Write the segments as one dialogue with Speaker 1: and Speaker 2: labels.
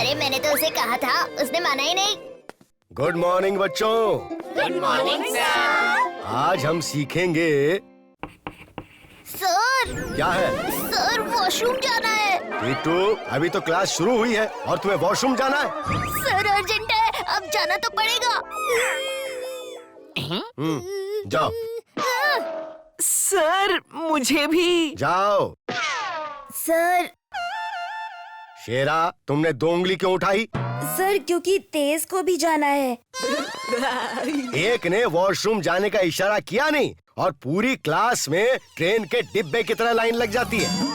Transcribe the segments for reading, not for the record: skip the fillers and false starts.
Speaker 1: अरे मैंने तो उसे कहा था, उसने माना ही नहीं।
Speaker 2: गुड मॉर्निंग बच्चों।
Speaker 3: Good morning sir.
Speaker 2: आज हम सीखेंगे।
Speaker 1: सर
Speaker 2: क्या है?
Speaker 1: सर वॉशरूम जाना है।
Speaker 2: टीटू, अभी तो क्लास शुरू हुई है और तुम्हें वॉशरूम जाना है?
Speaker 1: सर अर्जेंट है, अब जाना तो पड़ेगा।
Speaker 2: जाओ।
Speaker 3: सर मुझे भी।
Speaker 2: जाओ।
Speaker 1: सर
Speaker 2: शेरा, तुमने 2 उंगली क्यों उठाई?
Speaker 1: सर क्योंकि तेज को भी जाना है।
Speaker 2: एक ने वॉशरूम जाने का इशारा किया नहीं और पूरी क्लास में ट्रेन के डिब्बे की तरह लाइन लग जाती है।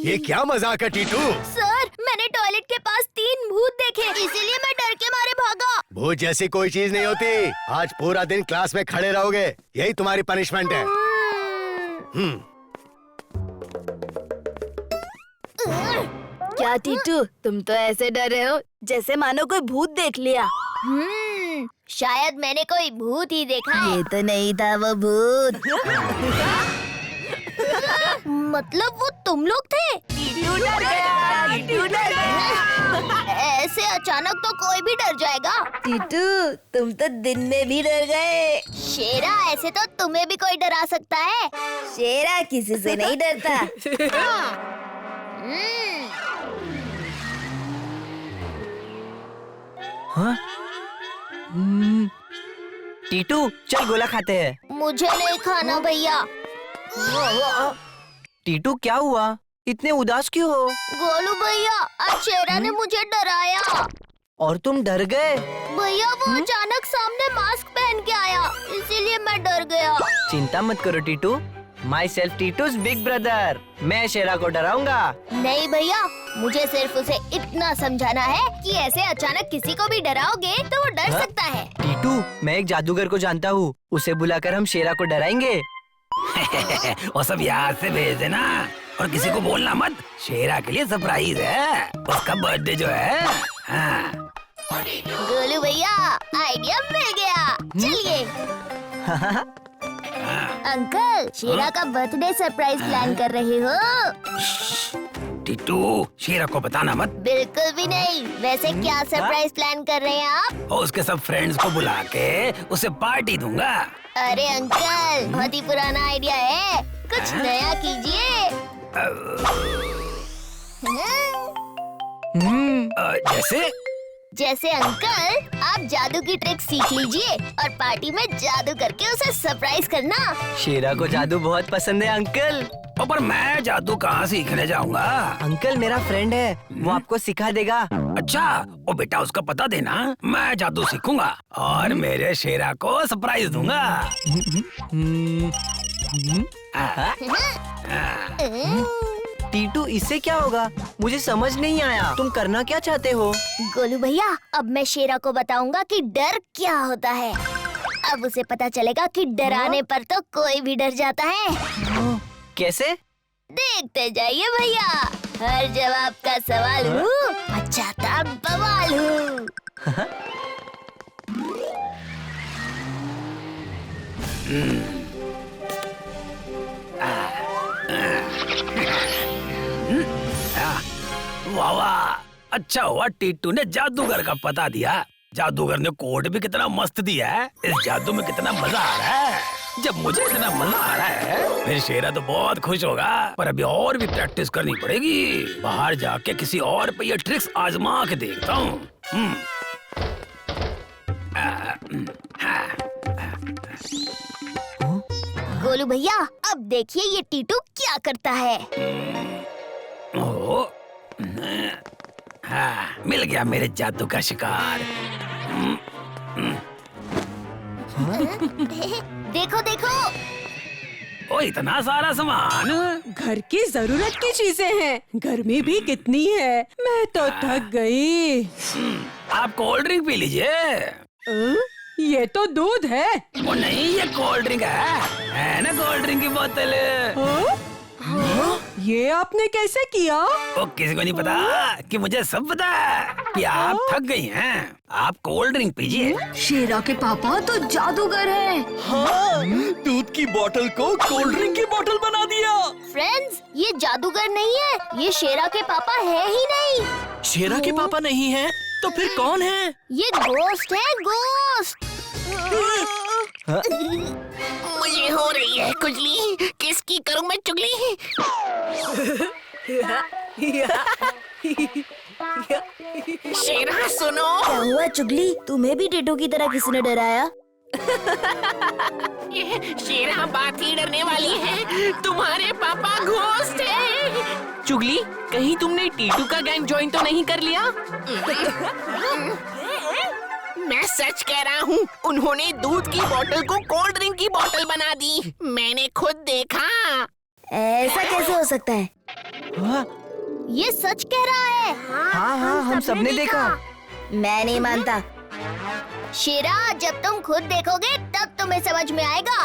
Speaker 2: ये क्या मजाक है टीटू?
Speaker 1: सर मैंने टॉयलेट के पास 3 भूत देखे, इसीलिए मैं डर के मारे भागा।
Speaker 2: भूत जैसी कोई चीज नहीं होती। आज पूरा दिन क्लास में खड़े रहोगे, यही तुम्हारी पनिशमेंट है।
Speaker 1: क्या टीटू, तुम तो ऐसे डर रहे हो जैसे मानो कोई भूत देख लिया। शायद मैंने कोई भूत ही देखा है। ये तो नहीं था वो भूत। मतलब वो तुम लोग थे?
Speaker 3: टीटू डर गया, टीटू डर गया।
Speaker 1: ऐसे अचानक तो कोई भी डर जाएगा।
Speaker 4: टीटू, तुम तो दिन में भी डर गए।
Speaker 1: शेरा, ऐसे तो तुम्हें भी कोई डरा सकता है।
Speaker 4: शेरा किसी से नहीं डरता।
Speaker 3: हाँ? टीटू चल गोला खाते हैं।
Speaker 1: मुझे नहीं खाना भैया।
Speaker 3: टीटू क्या हुआ, इतने उदास क्यों हो?
Speaker 1: गोलू भैया, आज शेरा ने मुझे डराया।
Speaker 3: और तुम डर गए?
Speaker 1: भैया वो अचानक सामने मास्क पहन के आया, इसीलिए मैं डर गया।
Speaker 3: चिंता मत करो Titu, my self Titu's big brother. मैं शेरा को डराऊंगा।
Speaker 1: नहीं भैया, मुझे सिर्फ उसे इतना समझाना है कि ऐसे अचानक किसी को भी डराओगे तो वो डर सकता है।
Speaker 3: टीटू, मैं एक जादूगर को जानता हूँ, उसे बुलाकर हम शेरा को डराएंगे।
Speaker 5: वो सब याद से भेज देना और किसी को बोलना मत। शेरा के लिए सरप्राइज है, उसका बर्थडे जो है। हाँ।
Speaker 1: गोलू भैया, आइडिया मिल गया। चलिए। अंकल, शेरा का बर्थडे सरप्राइज प्लान कर रहे हो?
Speaker 5: टीटू, शेरा को बताना मत।
Speaker 1: बिल्कुल भी नहीं। वैसे क्या सरप्राइज प्लान कर रहे हैं आप?
Speaker 5: और उसके सब फ्रेंड्स को बुला के उसे पार्टी दूंगा।
Speaker 1: अरे अंकल, बहुत ही पुराना आइडिया है, कुछ नया कीजिए। जैसे अंकल, आप जादू की ट्रिक सीख लीजिए और पार्टी में जादू करके उसे सरप्राइज करना।
Speaker 3: शेरा को जादू बहुत पसंद है अंकल।
Speaker 5: पर मैं जादू कहाँ सीखने जाऊँगा?
Speaker 3: अंकल मेरा फ्रेंड है, वो आपको सिखा देगा।
Speaker 5: अच्छा, ओ बेटा उसका पता देना, मैं जादू सीखूंगा और मेरे शेरा को सरप्राइज दूंगा।
Speaker 3: टीटू, इससे क्या होगा? मुझे समझ नहीं आया, तुम करना क्या चाहते हो?
Speaker 1: गोलू भैया, अब मैं शेरा को बताऊंगा कि डर क्या होता है। अब उसे पता चलेगा कि डराने पर तो कोई भी डर जाता है।
Speaker 3: कैसे?
Speaker 1: देखते जाइए भैया, हर जवाब का सवाल हूँ, अच्छा था बवाल हूँ।
Speaker 5: वाह वाह, अच्छा हुआ टीटू ने जादूगर का पता दिया। जादूगर ने कोड भी कितना मस्त दिया है। इस जादू में कितना मजा आ रहा है। जब मुझे इतना मजा आ रहा है, फिर शेरा तो बहुत खुश होगा। पर अभी और भी प्रैक्टिस करनी पड़ेगी। बाहर जाके किसी और पे ये ट्रिक्स आजमा के देखता हूँ।
Speaker 1: गोलू भैया, अब देखिए ये टीटू क्या करता है।
Speaker 5: हाँ, मिल गया मेरे जादू का शिकार।
Speaker 1: देखो देखो।
Speaker 5: ओ इतना सारा सामान।
Speaker 6: घर की जरूरत की चीजें हैं। गर्मी भी कितनी है, मैं तो थक गई।
Speaker 5: आप कोल्ड ड्रिंक पी लीजिए।
Speaker 6: ये तो दूध है।
Speaker 5: वो नहीं, ये कोल्ड ड्रिंक है ना, कोल्ड ड्रिंक की बोतल।
Speaker 6: हाँ? ये आपने कैसे किया?
Speaker 5: वो किसी को नहीं पता कि मुझे सब पता है कि आप थक गई हैं। आप कोल्ड ड्रिंक पीजिए।
Speaker 1: शेरा के पापा तो जादूगर हैं।
Speaker 7: हाँ, दूध की बोतल को कोल्ड ड्रिंक की बोतल बना दिया।
Speaker 1: फ्रेंड्स, ये जादूगर नहीं है, ये शेरा के पापा है ही नहीं।
Speaker 7: शेरा के पापा नहीं है तो फिर कौन है?
Speaker 1: ये गोस्ट है, गोस्ट।
Speaker 8: मुझे हो रही है खुजली, किसकी करूं मैं चुगली? शेरा सुनो।
Speaker 1: क्या हुआ चुगली, तुम्हें भी टिटू की तरह किसी ने डराया?
Speaker 8: ये शेरा बात ही डरने वाली है, तुम्हारे पापा घोस्ट है।
Speaker 7: चुगली, कहीं तुमने टीटू का गैंग ज्वाइन तो नहीं कर लिया?
Speaker 8: मैं सच कह रहा हूँ, उन्होंने दूध की बोतल को कोल्ड ड्रिंक की बोतल बना दी। मैंने खुद देखा।
Speaker 1: ऐसा कैसे हो सकता है?
Speaker 3: हाँ
Speaker 1: ये सच कह रहा है।
Speaker 3: हाँ, हम सबने देखा।
Speaker 1: मैं नहीं मानता। शेरा, जब तुम खुद देखोगे तब तुम्हें समझ में आएगा।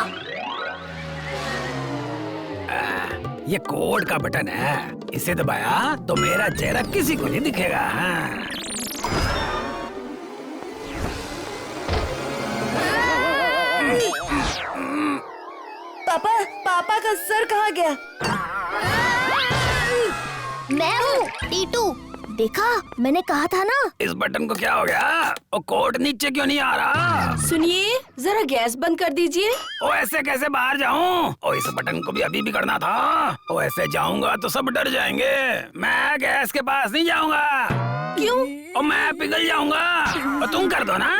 Speaker 5: ये कोड का बटन है, इसे दबाया तो मेरा चेहरा किसी को नहीं दिखेगा।
Speaker 4: पापा का सर कहाँ गया?
Speaker 1: मैं हूँ टीटू। देखा, मैंने कहा था ना।
Speaker 5: इस बटन को क्या हो गया? और कोड नीचे क्यों नहीं आ रहा?
Speaker 6: सुनिए, जरा गैस बंद कर दीजिए।
Speaker 5: ओ ऐसे कैसे बाहर जाऊं? ओ इस बटन को भी अभी भी करना था। ओ ऐसे जाऊंगा तो सब डर जाएंगे। मैं गैस के पास नहीं जाऊंगा।
Speaker 6: क्यों?
Speaker 5: ओ मैं पिघल जाऊंगा। और तुम कर दो ना।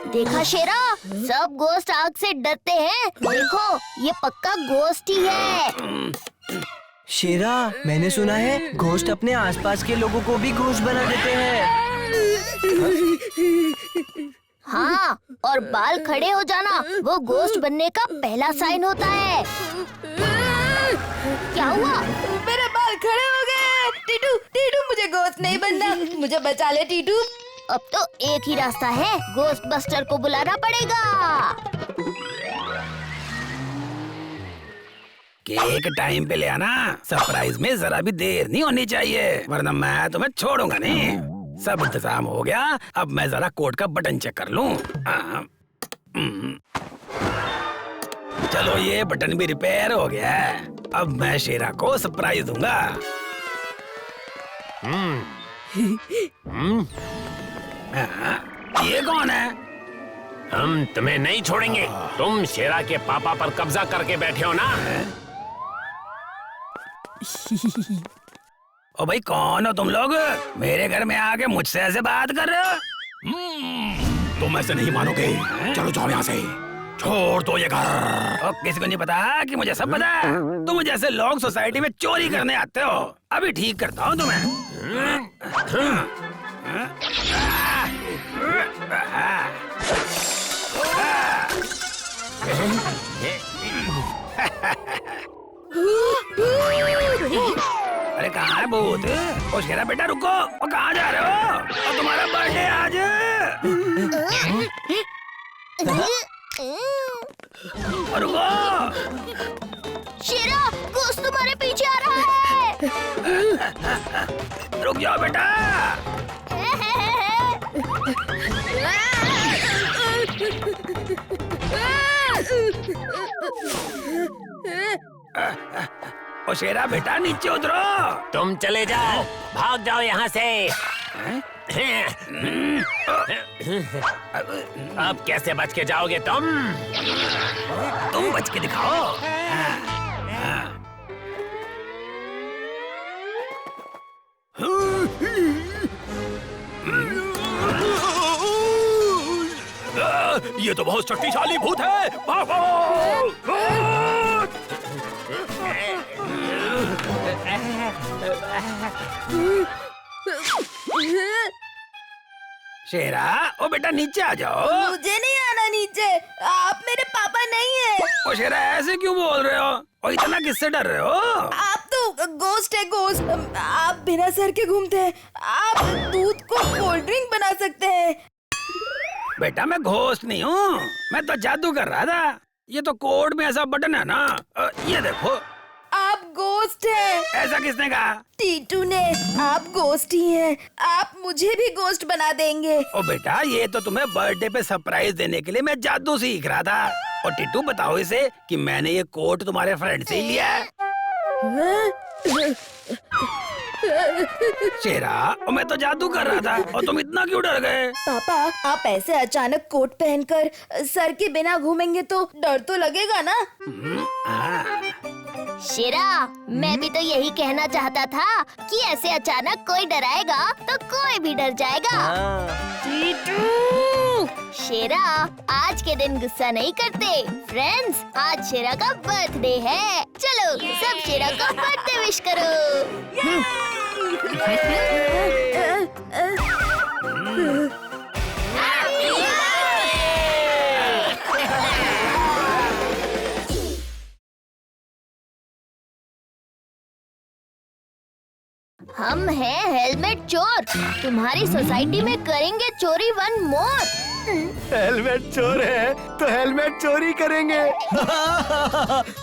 Speaker 1: देखा शेरा, सब गोस्ट आग से डरते हैं। देखो, ये पक्का गोस्ट ही है।
Speaker 3: शेरा, मैंने सुना है घोस्ट अपने आसपास के लोगों को भी घोस्ट बना देते हैं।
Speaker 1: हाँ, और बाल खड़े हो जाना वो गोस्ट बनने का पहला साइन होता है। क्या हुआ?
Speaker 4: मेरे बाल खड़े हो गए। टीटू मुझे गोस्ट नहीं बनना, मुझे बचा ले टीटू।
Speaker 1: अब तो एक ही रास्ता है, गोस्ट बस्टर को बुलाना पड़ेगा।
Speaker 5: केक टाइम पे ले आना। सरप्राइज में जरा भी देर नहीं होनी चाहिए, वरना मैं तुम्हें छोड़ूंगा नहीं। सब इंतजाम हो गया, अब मैं जरा कोड का बटन चेक कर लूं। चलो, ये बटन भी रिपेयर हो गया है। अब मैं शेरा को सरप्राइज दूंगा। ये कौन है?
Speaker 9: हम तुम्हें नहीं छोड़ेंगे। तुम शेरा के पापा पर कब्जा करके बैठे हो ना।
Speaker 5: ओ भाई, कौन हो तुम लोग? मेरे घर में आके मुझसे ऐसे बात कर रहे हो? तुम ऐसे नहीं मानोगे। चलो जाओ यहाँ से, छोड़ दो ये घर। और किसी को नहीं पता कि मुझे सब पता है। तुम जैसे लोग सोसाइटी में चोरी करने आते हो। अभी ठीक करता हूँ तुम्हें। अरे कहाँ है भूत? ओ शेरा बेटा रुको, और कहाँ जा रहे हो? और तुम्हारा बर्थडे आज। रुको
Speaker 1: शेरा, गोस्ट तुम्हारे पीछे आ रहा है।
Speaker 5: रुक जाओ बेटा। ओ शेरा बेटा, नीचे उतरो।
Speaker 9: तुम चले जाओ, भाग जाओ यहाँ से। अब कैसे बच के जाओगे तुम?
Speaker 5: तुम बच के दिखाओ। ये तो बहुत शक्तिशाली भूत है। भागो! शेरा, ओ बेटा नीचे आ जाओ।
Speaker 4: मुझे नहीं आना नीचे, आप मेरे पापा नहीं है।
Speaker 5: ओ शेरा, ऐसे क्यों बोल रहे हो? और इतना किससे डर रहे हो?
Speaker 4: आप तो गोस्ट है, गोस्ट। आप बिना सर के घूमते हैं। आप दूध को कोल्ड ड्रिंक बना सकते हैं।
Speaker 5: बेटा मैं घोस्ट नहीं हूँ, मैं तो जादू कर रहा था। ये तो कोड में ऐसा बटन है ना, ये देखो।
Speaker 4: आप गोस्ट हैं।
Speaker 5: ऐसा किसने कहा?
Speaker 4: टीटू ने। आप गोस्ट ही हैं। आप मुझे भी गोस्ट बना देंगे।
Speaker 5: ओ बेटा, ये तो तुम्हें बर्थडे पे सरप्राइज देने के लिए मैं जादू सीख रहा था। और टीटू बताओ इसे कि मैंने ये कोट तुम्हारे फ्रेंड से ही लिया है। शेरा, मैं तो जादू कर रहा था और तुम इतना क्यों डर गए?
Speaker 4: पापा, आप ऐसे अचानक कोट पहनकर सर के बिना घूमेंगे तो डर तो लगेगा ना।
Speaker 1: शेरा, मैं भी तो यही कहना चाहता था कि ऐसे अचानक कोई डराएगा तो कोई भी डर जाएगा। शेरा, आज के दिन गुस्सा नहीं करते। फ्रेंड्स, आज शेरा का बर्थडे है। चलो सब शेरा को बर्थडे विश करो। हम हैं हेलमेट चोर। तुम्हारी सोसाइटी में करेंगे चोरी वन मोर।
Speaker 2: हेलमेट चोर है तो हेलमेट चोरी करेंगे।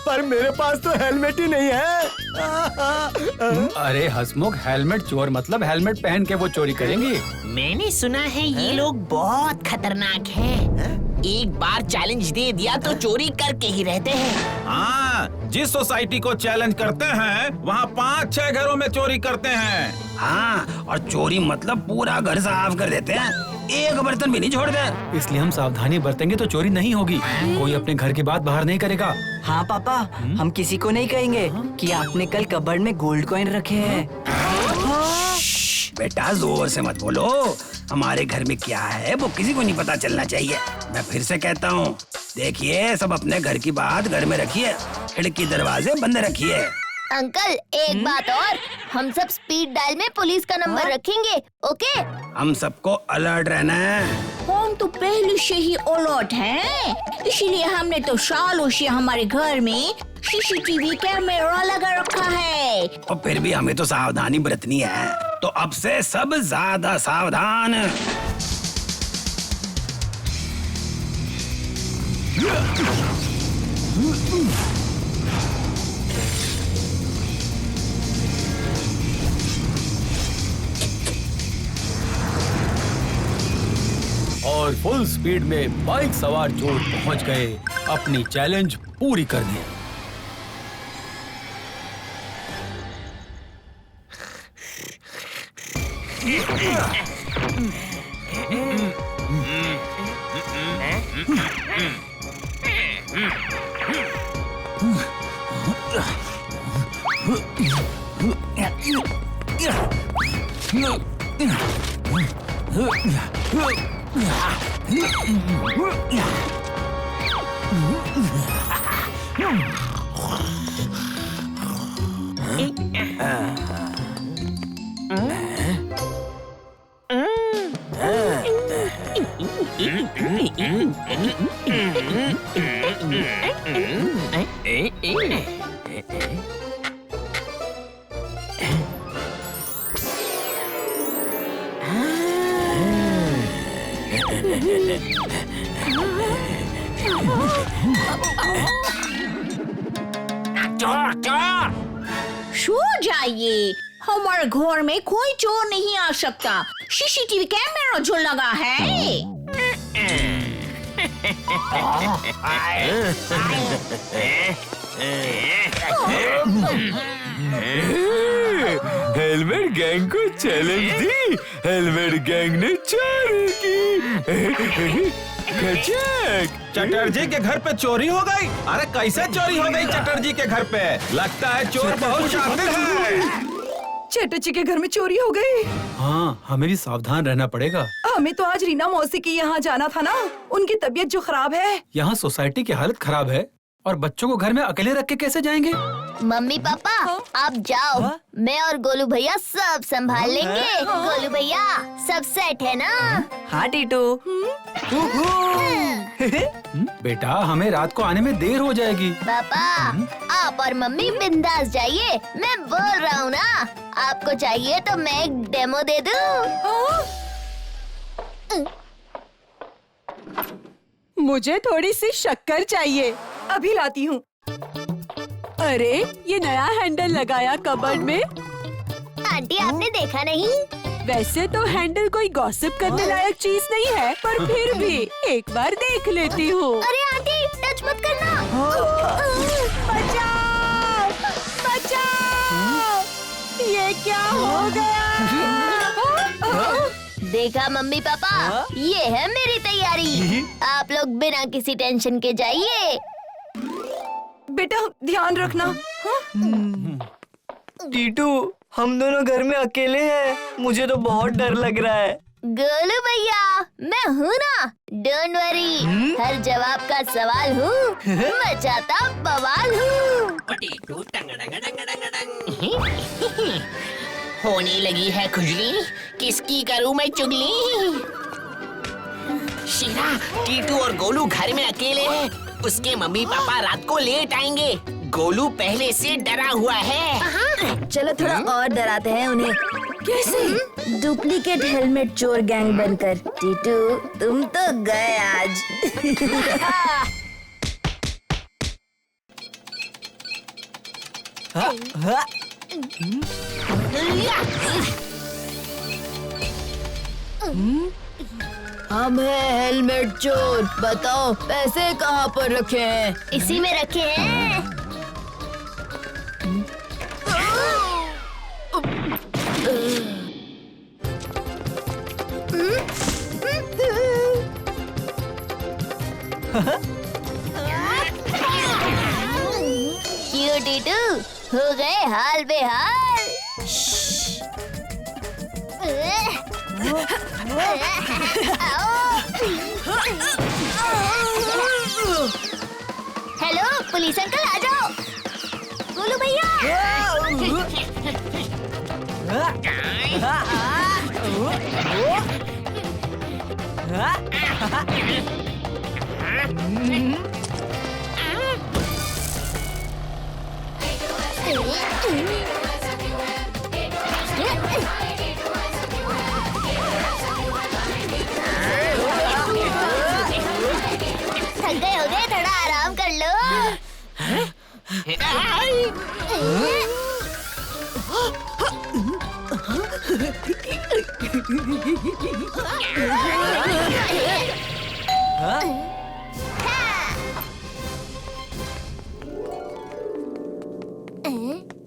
Speaker 2: पर मेरे पास तो हेलमेट ही नहीं है।
Speaker 5: अरे हसमुख, हेलमेट चोर मतलब हेलमेट पहन के वो चोरी करेंगे।
Speaker 8: मैंने सुना है ये लोग बहुत खतरनाक हैं। एक बार चैलेंज दे दिया तो चोरी करके ही रहते हैं।
Speaker 10: हाँ, जिस सोसाइटी को चैलेंज करते हैं वहाँ 5-6 घरों में चोरी करते हैं।
Speaker 5: हाँ, और चोरी मतलब पूरा घर साफ कर देते हैं, एक बर्तन भी नहीं छोड़ते। इसलिए हम सावधानी बरतेंगे तो चोरी नहीं होगी। कोई अपने घर की बात बाहर नहीं करेगा।
Speaker 3: हाँ पापा, हम किसी को नहीं कहेंगे कि आपने कल कबर्ड में गोल्ड कॉइन रखे हैं।
Speaker 5: बेटा जोर से मत बोलो, हमारे घर में क्या है वो किसी को नहीं पता चलना चाहिए। मैं फिर से कहता हूँ, देखिए सब अपने घर की बात घर में रखिए, खिड़की दरवाजे बंद रखिए।
Speaker 1: अंकल, एक बात और, हम सब स्पीड डायल में पुलिस का नंबर रखेंगे, ओके?
Speaker 5: हम सबको अलर्ट रहना है।
Speaker 11: हम तो पहले से ही अलर्ट हैं, इसीलिए हमने तो सालों से हमारे घर में सीसीटीवी कैमरा लगा रखा है।
Speaker 5: और फिर भी हमें तो सावधानी बरतनी है, तो अब से सब ज्यादा सावधान।
Speaker 12: और फुल स्पीड में बाइक सवार चोर पहुंच गए अपनी चैलेंज पूरी करने।
Speaker 8: चोर चोर
Speaker 11: सो जाइए, हमारे घर में कोई चोर नहीं आ सकता। सीसीटीवी कैमरा जो लगा है।
Speaker 10: हेलमेट गैंग को चैलेंज दी, हेलमेट गैंग ने चोरी की। चटर्जी के घर पे चोरी हो गई। अरे कैसे चोरी हो गई चटर्जी के घर पे? लगता है चोर बहुत शातिर है।
Speaker 4: चटर्जी के घर में चोरी हो गई।
Speaker 12: हाँ, हमें भी सावधान रहना पड़ेगा।
Speaker 4: हमें तो आज रीना मौसी के यहाँ जाना था ना, उनकी तबीयत जो खराब है।
Speaker 12: यहाँ सोसाइटी की हालत खराब है और बच्चों को घर में अकेले रख के कैसे जाएंगे?
Speaker 1: मम्मी पापा, आप जाओ, मैं और गोलू भैया सब संभाल लेंगे। गोलू भैया, सब सेट है ना?
Speaker 3: हाँ टीटू।
Speaker 12: बेटा, हमें रात को आने में देर हो जाएगी।
Speaker 1: पापा, आप और मम्मी बिंदास जाइए, मैं बोल रहा हूँ ना। आपको चाहिए तो मैं एक डेमो दे दूँ।
Speaker 6: मुझे थोड़ी सी शक्कर चाहिए।
Speaker 4: अभी लाती हूँ।
Speaker 6: अरे ये नया हैंडल लगाया कबर्ड में।
Speaker 1: आंटी आपने देखा नहीं?
Speaker 6: वैसे तो हैंडल कोई गॉसिप करने लायक चीज नहीं है, पर फिर भी एक बार देख लेती हूँ।
Speaker 1: अरे आंटी टच मत करना।
Speaker 6: बचाओ! बचाओ! ये क्या हो गया?
Speaker 1: देखा मम्मी पापा, ये है मेरी तैयारी। आप लोग बिना किसी टेंशन के जाइए।
Speaker 4: बेटा ध्यान रखना।
Speaker 3: टीटू, हम दोनों घर में अकेले हैं। मुझे तो बहुत डर लग रहा है।
Speaker 1: गोलू भैया, मैं हूँ ना, डोंट वरी। हर जवाब का सवाल हूँ, मचाता बवाल हूँ।
Speaker 8: होने लगी है खुजली, किसकी करूँ मैं चुगली? शीरा, टीटू और गोलू घर में अकेले हैं। उसके मम्मी पापा रात को लेट आएंगे। गोलू पहले से डरा हुआ है।
Speaker 1: चलो थोड़ा और डराते हैं उन्हें। कैसे? डुप्लीकेट हेलमेट चोर गैंग बनकर। टीटू, तुम तो गए आज। हम हैं हेलमेट चोर। बताओ पैसे कहाँ पर रखे हैं? इसी में रखे हैं। क्यों टीटू, हो गए हाल बेहाल? हेलो पुलिस अंकल, आ जाओ। गोलू भैया। थक गए होगे, थोड़ा आराम कर लो।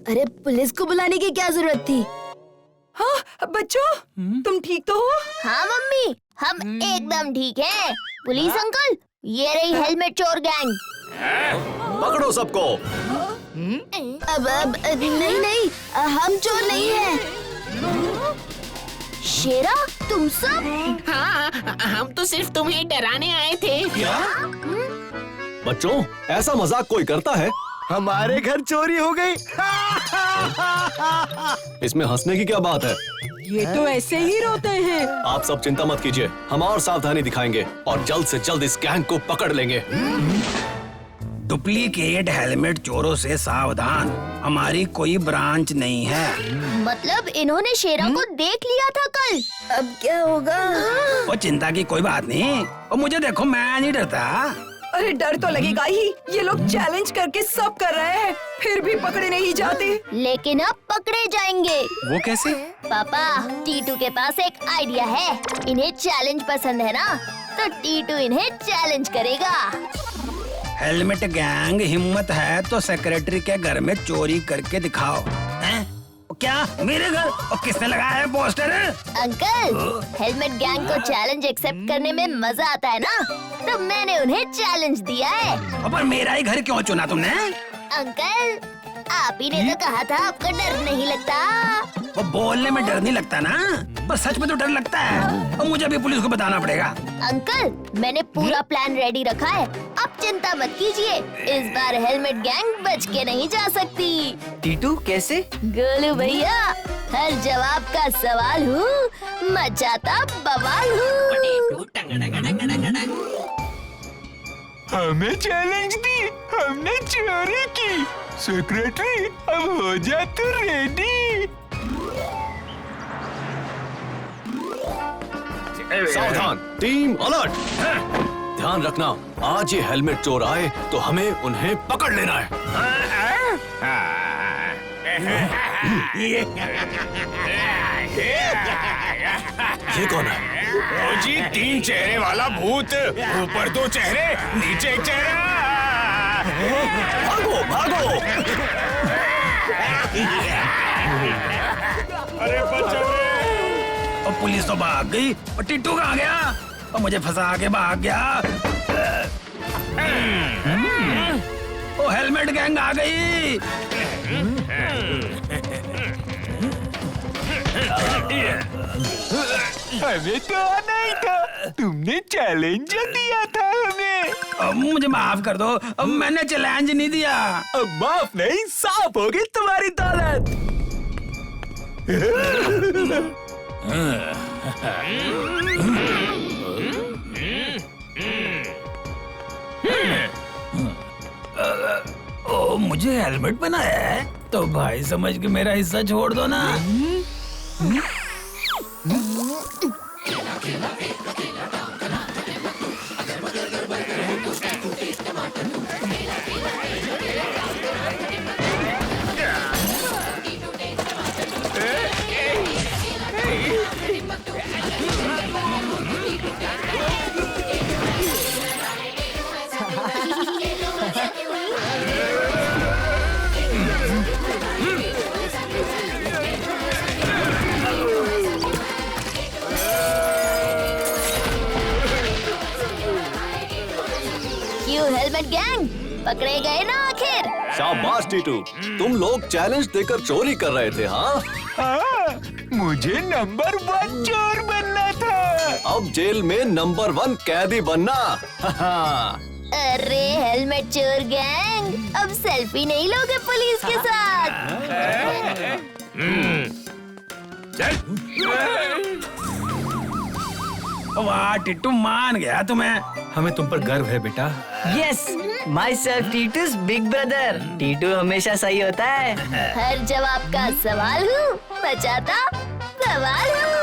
Speaker 1: अरे पुलिस को बुलाने की क्या जरूरत थी?
Speaker 4: हाँ बच्चों, तुम ठीक तो हो?
Speaker 1: हाँ मम्मी, हम एकदम ठीक हैं। पुलिस अंकल, ये रही हेलमेट चोर गैंग।
Speaker 2: पकड़ो सबको।
Speaker 1: अब नहीं, हम चोर नहीं हैं। शेरा, तुम सब?
Speaker 8: हाँ, हम तो सिर्फ तुम्हें डराने आए थे।
Speaker 2: बच्चों, ऐसा मजाक कोई करता है? हमारे घर चोरी हो गई। इसमें हंसने की क्या बात है?
Speaker 6: ये तो ऐसे ही रोते हैं।
Speaker 2: आप सब चिंता मत कीजिए, हम और सावधानी दिखाएंगे और जल्द से जल्द इस गैंग को पकड़ लेंगे।
Speaker 5: डुप्लीकेट हेलमेट चोरों से सावधान, हमारी कोई ब्रांच नहीं है।
Speaker 1: मतलब इन्होंने शेरा को देख लिया था कल। अब क्या होगा?
Speaker 5: वो चिंता की कोई बात नहीं। और मुझे देखो, मैं नहीं डरता।
Speaker 4: अरे डर तो लगेगा ही। ये लोग चैलेंज करके सब कर रहे हैं, फिर भी पकड़े नहीं जाते।
Speaker 1: लेकिन अब पकड़े जाएंगे।
Speaker 5: वो कैसे?
Speaker 1: पापा, टीटू के पास एक आइडिया है। इन्हें चैलेंज पसंद है ना, तो टीटू इन्हें चैलेंज करेगा।
Speaker 5: हेलमेट गैंग, हिम्मत है तो सेक्रेटरी के घर में चोरी करके दिखाओ। हैं? क्या मेरे घर? और किसने लगाया है पोस्टर?
Speaker 1: अंकल, हेलमेट गैंग को चैलेंज एक्सेप्ट करने में मजा आता है ना, तो मैंने उन्हें चैलेंज दिया है।
Speaker 5: पर मेरा ही घर क्यों चुना तुमने?
Speaker 1: अंकल, आप ही ने तो कहा था आपको डर नहीं लगता।
Speaker 5: वो बोलने में डर नहीं लगता ना, पर सच में तो डर लगता है। और मुझे भी पुलिस को बताना पड़ेगा।
Speaker 1: अंकल, मैंने पूरा प्लान रेडी रखा है, आप चिंता मत कीजिए। इस बार हेलमेट गैंग बच के नहीं जा सकती।
Speaker 3: टीटू कैसे?
Speaker 1: गोलू भैया, हर जवाब का सवाल हूँ, मचाता बवाल हूँ।
Speaker 2: हमें चैलेंज दी, हमने चोरी की। सेक्रेटरी, अब हो जा तू रेडी। सावधान, टीम अलर्ट।
Speaker 10: ध्यान रखना, आज ये हेलमेट चोर आए तो हमें उन्हें पकड़ लेना है। ये कौन है?
Speaker 9: ओ जी, 3 चेहरे वाला भूत, ऊपर 2 चेहरे, नीचे 1 चेहरा।
Speaker 10: भागो भागो।
Speaker 9: अरे बचाओ रे।
Speaker 5: और पुलिस तो भाग गई और टिट्टू कहाँ गया? और मुझे फंसा के भाग गया। ओ हेलमेट गैंग आ गई।
Speaker 2: हमें तो आना ही था, तुमने चैलेंज दिया था हमें।
Speaker 5: अब मुझे माफ कर दो, अब मैंने चैलेंज नहीं दिया।
Speaker 2: अब माफ नहीं, साफ होगी तुम्हारी दौलत।
Speaker 5: ओ मुझे हेलमेट बनाया है तो भाई समझ के मेरा हिस्सा छोड़ दो ना।
Speaker 1: हेलमेट गैंग पकड़े गए ना आखिर।
Speaker 10: शाबाश टीटू, तुम लोग चैलेंज देकर चोरी कर रहे थे। हाँ
Speaker 2: हाँ, मुझे नंबर 1 चोर बनना था।
Speaker 10: अब जेल में नंबर 1 कैदी बनना।
Speaker 1: अरे हेलमेट चोर गैंग, अब सेल्फी नहीं लोगे पुलिस के साथ?
Speaker 5: वाह टिट्टू, मान गया तुम्हें।
Speaker 12: हमें तुम पर गर्व है बेटा।
Speaker 3: Yes, my self Titu's big brother. Titu हमेशा सही होता है।
Speaker 1: हर जवाब का सवाल हूँ, बचाता सवाल हूँ।